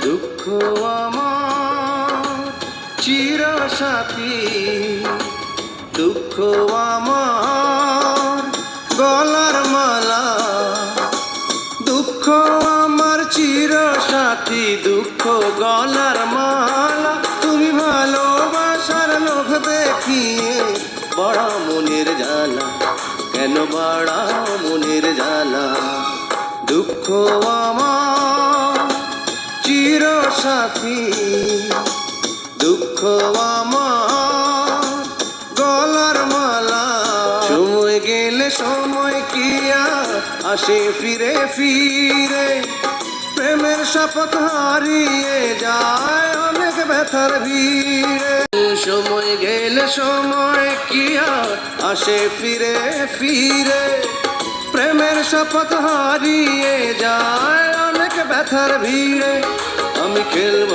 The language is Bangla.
দুঃখ আমার চিরসাথী, দুঃখ আমার গলার মালা, দুঃখ আমার চিরসাথী, দুঃখ গলার মালা। তুমি ভালোবাসার লোভ দেখিয়ে বড় মনের জ্বালা, কেন বাড়াও মনের জ্বালা। দুঃখ আমার চিরসাথী, দুঃখ আমার গলার মালা। সময় গেলে সময় কি আর আসে ফিরে ফিরে, প্রেমের শপথ হারিয়ে যায় অনেক ব্যথার ভিড়ে। সময় গেলে সময় কি আর আসে ফিরে ফিরে, প্রেমের শপথ হারিয়ে যায় অনেক ব্যথার ভিড়ে। আমি খেলব